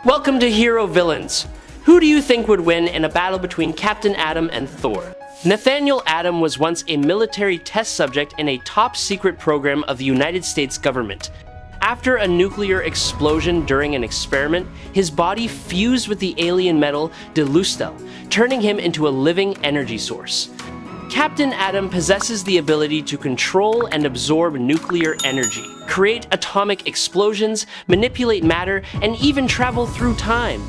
Welcome to Hero Villains. Who do you think would win in a battle between Captain Atom and Thor? Nathaniel Adam was once a military test subject in a top-secret program of the United States government. After a nuclear explosion during an experiment, his body fused with the alien metal Dilustel, turning him into a living energy source. Captain Atom possesses the ability to control and absorb nuclear energy, create atomic explosions, manipulate matter, and even travel through time.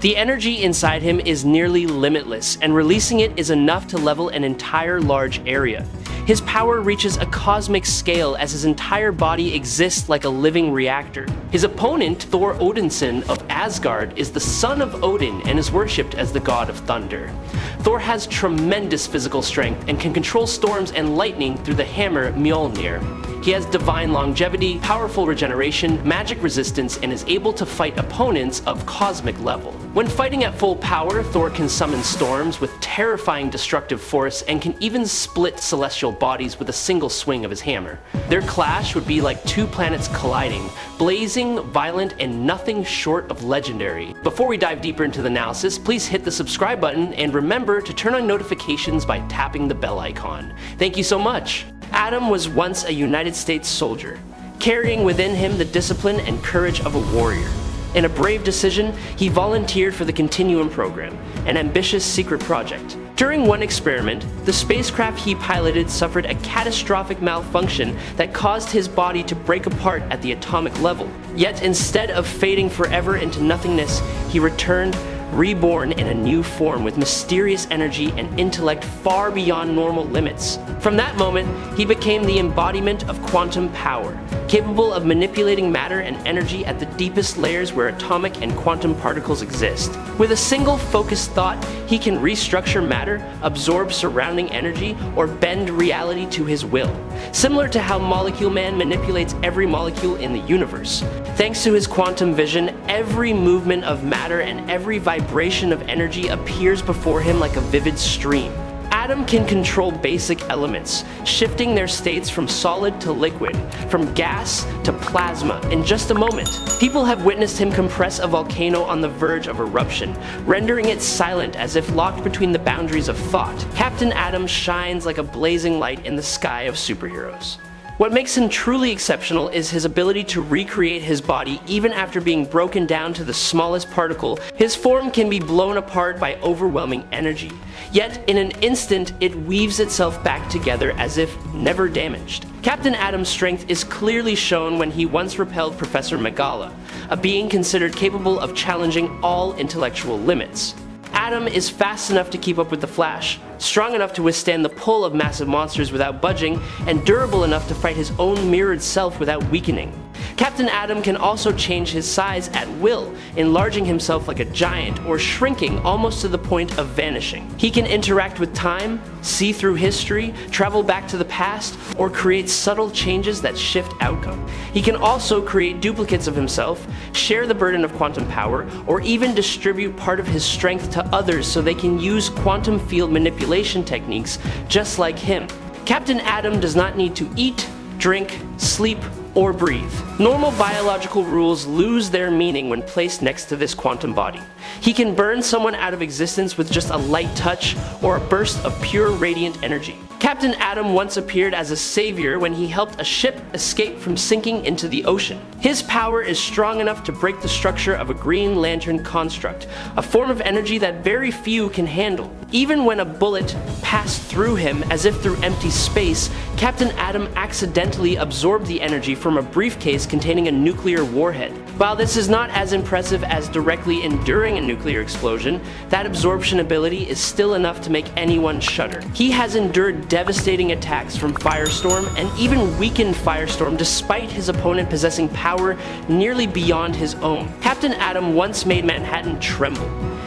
The energy inside him is nearly limitless, and releasing it is enough to level an entire large area. His power reaches a cosmic scale as his entire body exists like a living reactor. His opponent, Thor Odinson of Asgard, is the son of Odin and is worshipped as the god of thunder. Thor has tremendous physical strength and can control storms and lightning through the hammer Mjolnir. He has divine longevity, powerful regeneration, magic resistance, and is able to fight opponents of cosmic level. When fighting at full power, Thor can summon storms with terrifying destructive force and can even split celestial bodies with a single swing of his hammer. Their clash would be like two planets colliding, blazing, violent, and nothing short of legendary. Before we dive deeper into the analysis, please hit the subscribe button and remember to turn on notifications by tapping the bell icon. Thank you so much! Adam was once a United States soldier, carrying within him the discipline and courage of a warrior. In a brave decision, he volunteered for the Continuum program, an ambitious secret project. During one experiment, the spacecraft he piloted suffered a catastrophic malfunction that caused his body to break apart at the atomic level. Yet instead of fading forever into nothingness, he returned, reborn in a new form with mysterious energy and intellect far beyond normal limits. From that moment, he became the embodiment of quantum power, capable of manipulating matter and energy at the deepest layers where atomic and quantum particles exist. With a single focused thought, he can restructure matter, absorb surrounding energy, or bend reality to his will, similar to how Molecule Man manipulates every molecule in the universe. Thanks to his quantum vision, every movement of matter and every vibration of energy appears before him like a vivid stream. Adam can control basic elements, shifting their states from solid to liquid, from gas to plasma in just a moment. People have witnessed him compress a volcano on the verge of eruption, rendering it silent as if locked between the boundaries of thought. Captain Atom shines like a blazing light in the sky of superheroes. What makes him truly exceptional is his ability to recreate his body even after being broken down to the smallest particle. His form can be blown apart by overwhelming energy, yet in an instant it weaves itself back together as if never damaged. Captain Atom's strength is clearly shown when he once repelled Professor Megala, a being considered capable of challenging all intellectual limits. Adam is fast enough to keep up with the Flash, strong enough to withstand the pull of massive monsters without budging, and durable enough to fight his own mirrored self without weakening. Captain Atom can also change his size at will, enlarging himself like a giant or shrinking almost to the point of vanishing. He can interact with time, see through history, travel back to the past, or create subtle changes that shift outcome. He can also create duplicates of himself, share the burden of quantum power, or even distribute part of his strength to others so they can use quantum field manipulation techniques just like him. Captain Atom does not need to eat, drink, sleep, or breathe. Normal biological rules lose their meaning when placed next to this quantum body. He can burn someone out of existence with just a light touch or a burst of pure radiant energy. Captain Atom once appeared as a savior when he helped a ship escape from sinking into the ocean. His power is strong enough to break the structure of a Green Lantern construct, a form of energy that very few can handle. Even when a bullet passed through him as if through empty space, Captain Atom accidentally absorbed the energy from a briefcase containing a nuclear warhead. While this is not as impressive as directly enduring a nuclear explosion, that absorption ability is still enough to make anyone shudder. He has endured devastating attacks from Firestorm and even weakened Firestorm despite his opponent possessing power nearly beyond his own. Captain Atom once made Manhattan tremble,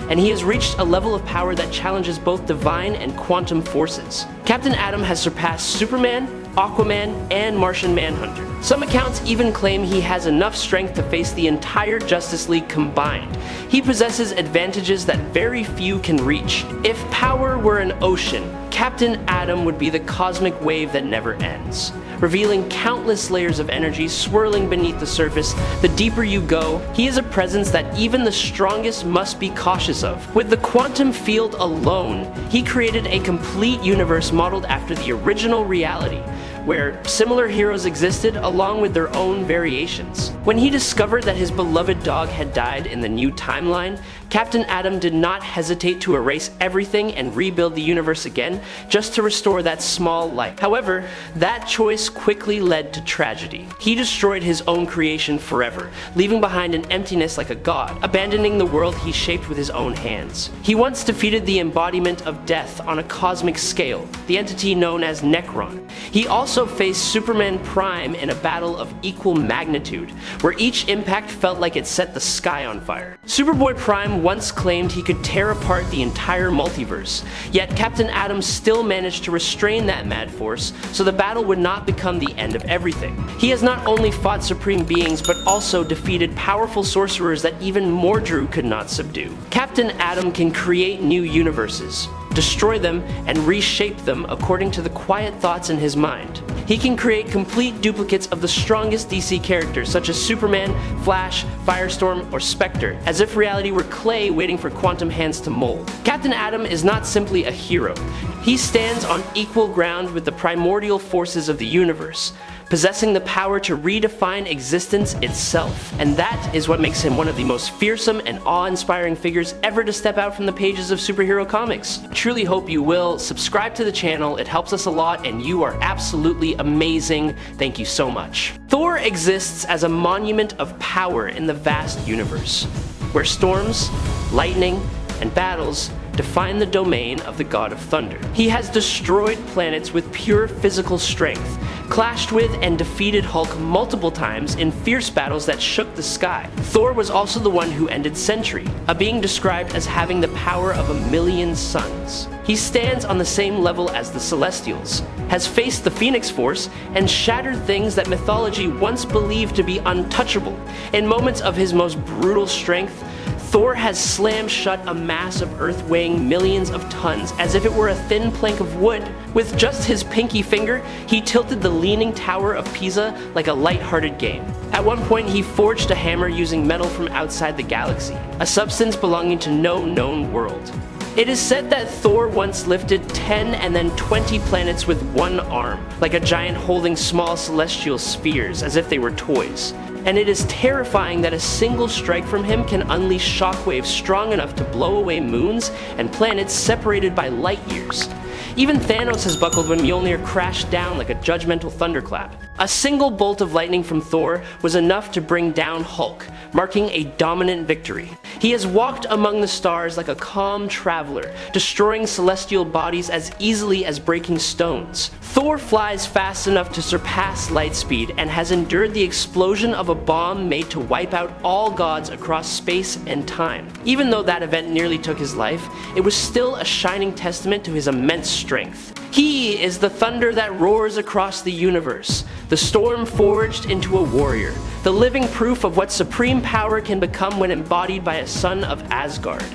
and he has reached a level of power that challenges both divine and quantum forces. Captain Atom has surpassed Superman, Aquaman, and Martian Manhunter. Some accounts even claim he has enough strength to face the entire Justice League combined. He possesses advantages that very few can reach. If power were an ocean, Captain Atom would be the cosmic wave that never ends, revealing countless layers of energy swirling beneath the surface. The deeper you go, he is a presence that even the strongest must be cautious of. With the quantum field alone, he created a complete universe modeled after the original reality, where similar heroes existed along with their own variations. When he discovered that his beloved dog had died in the new timeline, Captain Atom did not hesitate to erase everything and rebuild the universe again just to restore that small life. However, that choice quickly led to tragedy. He destroyed his own creation forever, leaving behind an emptiness like a god, abandoning the world he shaped with his own hands. He once defeated the embodiment of death on a cosmic scale, the entity known as Necron. He also faced Superman Prime in a battle of equal magnitude, where each impact felt like it set the sky on fire. Superboy Prime once claimed he could tear apart the entire multiverse, yet Captain Atom still managed to restrain that mad force so the battle would not become the end of everything. He has not only fought supreme beings but also defeated powerful sorcerers that even Mordru could not subdue. Captain Atom can create new universes, destroy them, and reshape them according to the quiet thoughts in his mind. He can create complete duplicates of the strongest DC characters such as Superman, Flash, Firestorm, or Spectre, as if reality were clay waiting for quantum hands to mold. Captain Atom is not simply a hero. He stands on equal ground with the primordial forces of the universe, possessing the power to redefine existence itself. And that is what makes him one of the most fearsome and awe-inspiring figures ever to step out from the pages of superhero comics. I truly hope you will subscribe to the channel. It helps us a lot and you are absolutely amazing. Thank you so much. Thor exists as a monument of power in the vast universe, where storms, lightning, and battles define the domain of the god of thunder. He has destroyed planets with pure physical strength, clashed with and defeated Hulk multiple times in fierce battles that shook the sky. Thor was also the one who ended Sentry, a being described as having the power of 1,000,000 suns. He stands on the same level as the Celestials, has faced the Phoenix Force, and shattered things that mythology once believed to be untouchable. In moments of his most brutal strength, Thor has slammed shut a mass of Earth weighing millions of tons as if it were a thin plank of wood. With just his pinky finger, he tilted the Leaning Tower of Pisa like a light-hearted game. At one point, he forged a hammer using metal from outside the galaxy, a substance belonging to no known world. It is said that Thor once lifted 10 and then 20 planets with one arm, like a giant holding small celestial spheres as if they were toys. And it is terrifying that a single strike from him can unleash shockwaves strong enough to blow away moons and planets separated by light years. Even Thanos has buckled when Mjolnir crashed down like a judgmental thunderclap. A single bolt of lightning from Thor was enough to bring down Hulk, marking a dominant victory. He has walked among the stars like a calm traveler, destroying celestial bodies as easily as breaking stones. Thor flies fast enough to surpass light speed and has endured the explosion of a bomb made to wipe out all gods across space and time. Even though that event nearly took his life, it was still a shining testament to his immense strength. He is the thunder that roars across the universe, the storm forged into a warrior, the living proof of what supreme power can become when embodied by a son of Asgard.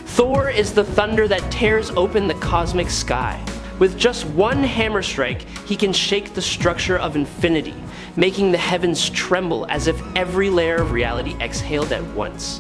Thor is the thunder that tears open the cosmic sky. With just one hammer strike, he can shake the structure of infinity, making the heavens tremble as if every layer of reality exhaled at once.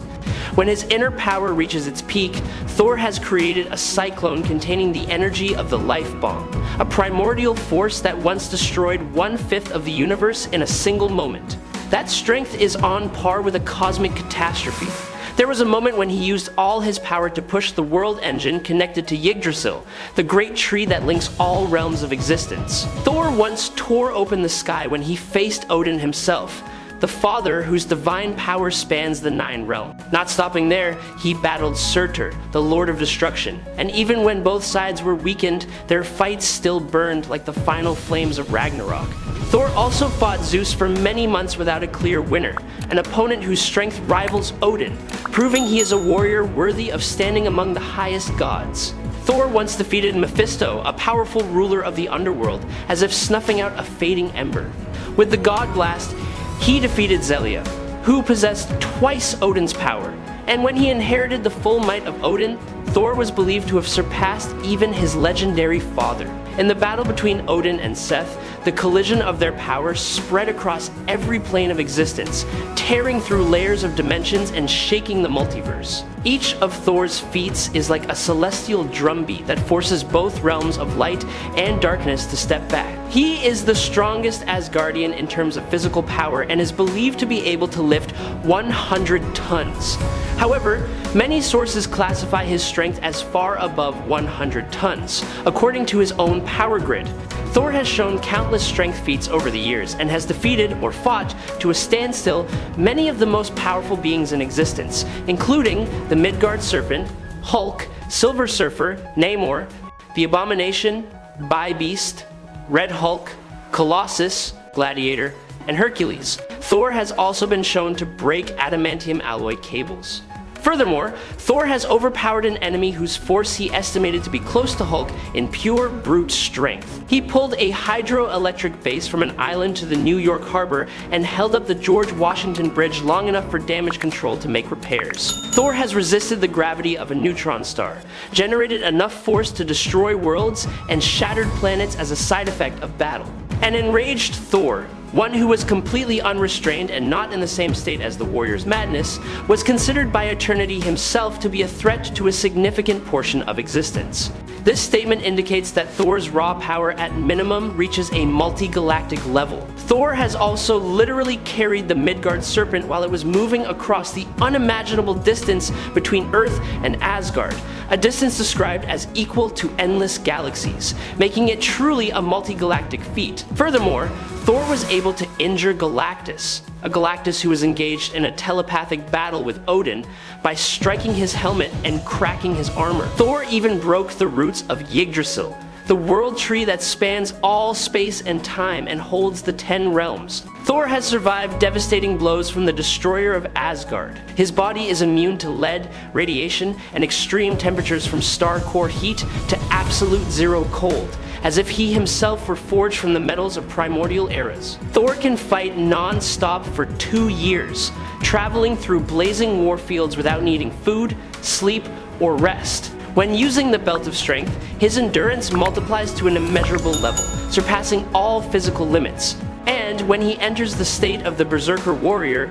When his inner power reaches its peak, Thor has created a cyclone containing the energy of the life bomb, a primordial force that once destroyed 1/5 of the universe in a single moment. That strength is on par with a cosmic catastrophe. There was a moment when he used all his power to push the world engine connected to Yggdrasil, the great tree that links all realms of existence. Thor once tore open the sky when he faced Odin himself, the father whose divine power spans the 9 realms. Not stopping there, he battled Surtur, the Lord of Destruction, and even when both sides were weakened, their fights still burned like the final flames of Ragnarok. Thor also fought Zeus for many months without a clear winner, an opponent whose strength rivals Odin, proving he is a warrior worthy of standing among the highest gods. Thor once defeated Mephisto, a powerful ruler of the underworld, as if snuffing out a fading ember. With the God Blast, he defeated Zelia, who possessed twice Odin's power, And when he inherited the full might of Odin, Thor was believed to have surpassed even his legendary father. In the battle between Odin and Seth, the collision of their power spread across every plane of existence, tearing through layers of dimensions and shaking the multiverse. Each of Thor's feats is like a celestial drumbeat that forces both realms of light and darkness to step back. He is the strongest Asgardian in terms of physical power and is believed to be able to lift 100 tons. However, many sources classify his strength as far above 100 tons, according to his own power grid. Thor has shown countless strength feats over the years and has defeated or fought to a standstill many of the most powerful beings in existence, including the Midgard Serpent, Hulk, Silver Surfer, Namor, the Abomination, Bi-Beast, Red Hulk, Colossus, Gladiator, and Hercules. Thor has also been shown to break adamantium alloy cables. Furthermore, Thor has overpowered an enemy whose force he estimated to be close to Hulk in pure brute strength. He pulled a hydroelectric base from an island to the New York harbor and held up the George Washington Bridge long enough for damage control to make repairs. Thor has resisted the gravity of a neutron star, generated enough force to destroy worlds, and shattered planets as a side effect of battle. An enraged Thor, one who was completely unrestrained and not in the same state as the warrior's madness, was considered by eternity himself to be a threat to a significant portion of existence. This statement indicates that Thor's raw power at minimum reaches a multi-galactic level. Thor has also literally carried the Midgard Serpent while it was moving across the unimaginable distance between Earth and Asgard, a distance described as equal to endless galaxies, making it truly a multi-galactic feat. Furthermore, Thor was able to injure Galactus, a Galactus who was engaged in a telepathic battle with Odin, by striking his helmet and cracking his armor. Thor even broke the roots of Yggdrasil, the world tree that spans all space and time and holds the 10 realms. Thor has survived devastating blows from the destroyer of Asgard. His body is immune to lead, radiation, and extreme temperatures from star core heat to absolute zero cold, as if he himself were forged from the metals of primordial eras. Thor can fight non-stop for 2 years, traveling through blazing warfields without needing food, sleep, or rest. When using the Belt of Strength, his endurance multiplies to an immeasurable level, surpassing all physical limits. And when he enters the state of the Berserker Warrior,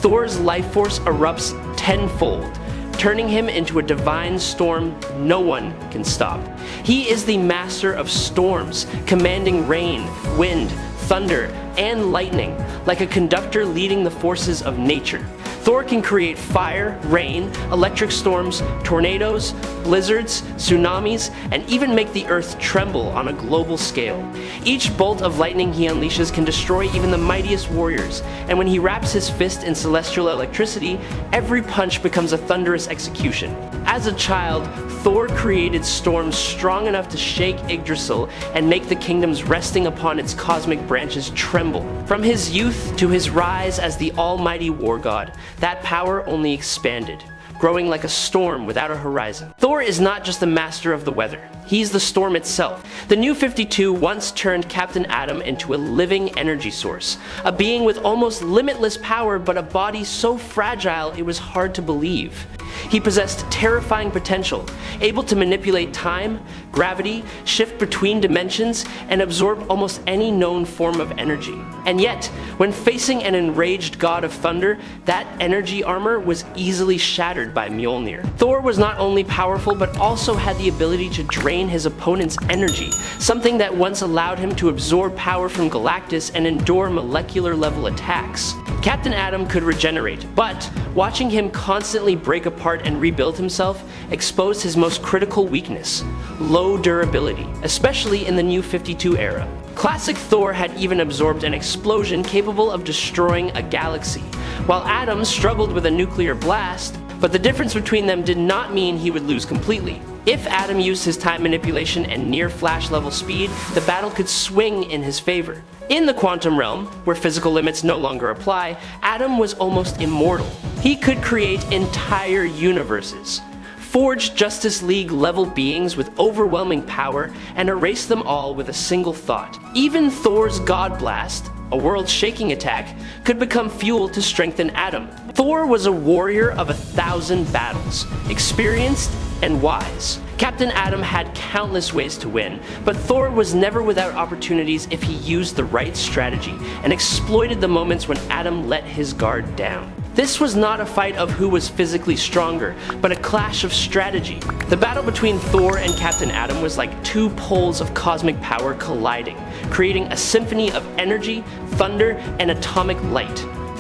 Thor's life force erupts tenfold, turning him into a divine storm no one can stop. He is the master of storms, commanding rain, wind, thunder, and lightning, like a conductor leading the forces of nature. Thor can create fire, rain, electric storms, tornadoes, blizzards, tsunamis, and even make the earth tremble on a global scale. Each bolt of lightning he unleashes can destroy even the mightiest warriors, and when he wraps his fist in celestial electricity, every punch becomes a thunderous execution. As a child, Thor created storms strong enough to shake Yggdrasil and make the kingdoms resting upon its cosmic branches tremble. From his youth to his rise as the almighty war god, that power only expanded, growing like a storm without a horizon. Thor is not just the master of the weather, he's the storm itself. The New 52 once turned Captain Atom into a living energy source, a being with almost limitless power but a body so fragile it was hard to believe. He possessed terrifying potential, able to manipulate time, gravity, shift between dimensions, and absorb almost any known form of energy. And yet, when facing an enraged god of thunder, that energy armor was easily shattered by Mjolnir. Thor was not only powerful but also had the ability to drain his opponent's energy, something that once allowed him to absorb power from Galactus and endure molecular level attacks. Captain Atom could regenerate, but watching him constantly break apart and rebuild himself exposed his most critical weakness: low durability, especially in the New 52 era. Classic Thor had even absorbed an explosion capable of destroying a galaxy, while Atom struggled with a nuclear blast, but the difference between them did not mean he would lose completely. If Atom used his time manipulation and near flash level speed, the battle could swing in his favor. In the quantum realm, where physical limits no longer apply, Atom was almost immortal. He could create entire universes, forge Justice League level beings with overwhelming power, and erase them all with a single thought. Even Thor's God Blast, a world-shaking attack, could become fuel to strengthen Adam. Thor was a warrior of 1,000 battles, experienced and wise. Captain Atom had countless ways to win, but Thor was never without opportunities if he used the right strategy and exploited the moments when Adam let his guard down. This was not a fight of who was physically stronger, but a clash of strategy. The battle between Thor and Captain Atom was like two poles of cosmic power colliding, creating a symphony of energy, thunder, and atomic light.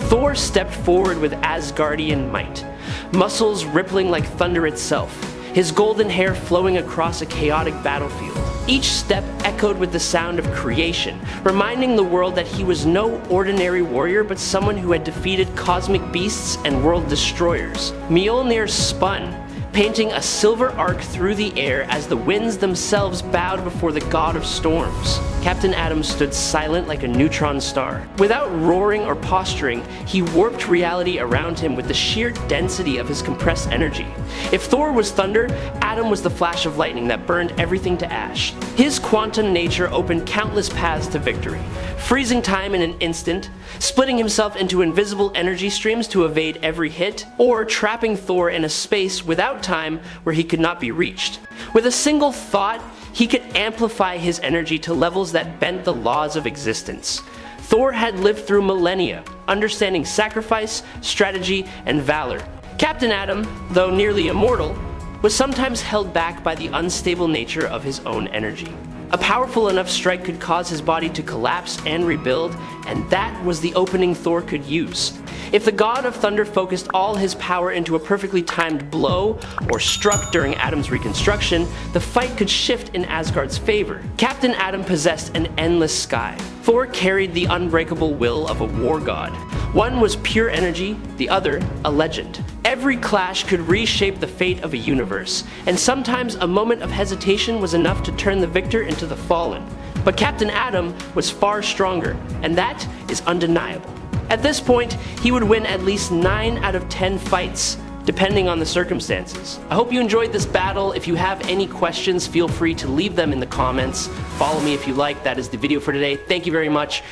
Thor stepped forward with Asgardian might, muscles rippling like thunder itself, his golden hair flowing across a chaotic battlefield. Each step echoed with the sound of creation, reminding the world that he was no ordinary warrior but someone who had defeated cosmic beasts and world destroyers. Mjolnir spun, painting a silver arc through the air as the winds themselves bowed before the god of storms. Captain Atom stood silent like a neutron star. Without roaring or posturing, he warped reality around him with the sheer density of his compressed energy. If Thor was thunder, Atom was the flash of lightning that burned everything to ash. His quantum nature opened countless paths to victory, freezing time in an instant, splitting himself into invisible energy streams to evade every hit, or trapping Thor in a space without time where he could not be reached. With a single thought, he could amplify his energy to levels that bent the laws of existence. Thor had lived through millennia, understanding sacrifice, strategy, and valor. Captain Atom, though nearly immortal, was sometimes held back by the unstable nature of his own energy. A powerful enough strike could cause his body to collapse and rebuild, and that was the opening Thor could use. If the god of thunder focused all his power into a perfectly timed blow, or struck during Atom's reconstruction, the fight could shift in Asgard's favor. Captain Atom possessed an endless sky. Thor carried the unbreakable will of a war god. One was pure energy, the other a legend. Every clash could reshape the fate of a universe, and sometimes a moment of hesitation was enough to turn the victor into the fallen. But Captain Atom was far stronger, and that is undeniable. At this point, he would win at least 9 out of 10 fights, depending on the circumstances. I hope you enjoyed this battle. If you have any questions, feel free to leave them in the comments. Follow me if you like. That is the video for today. Thank you very much.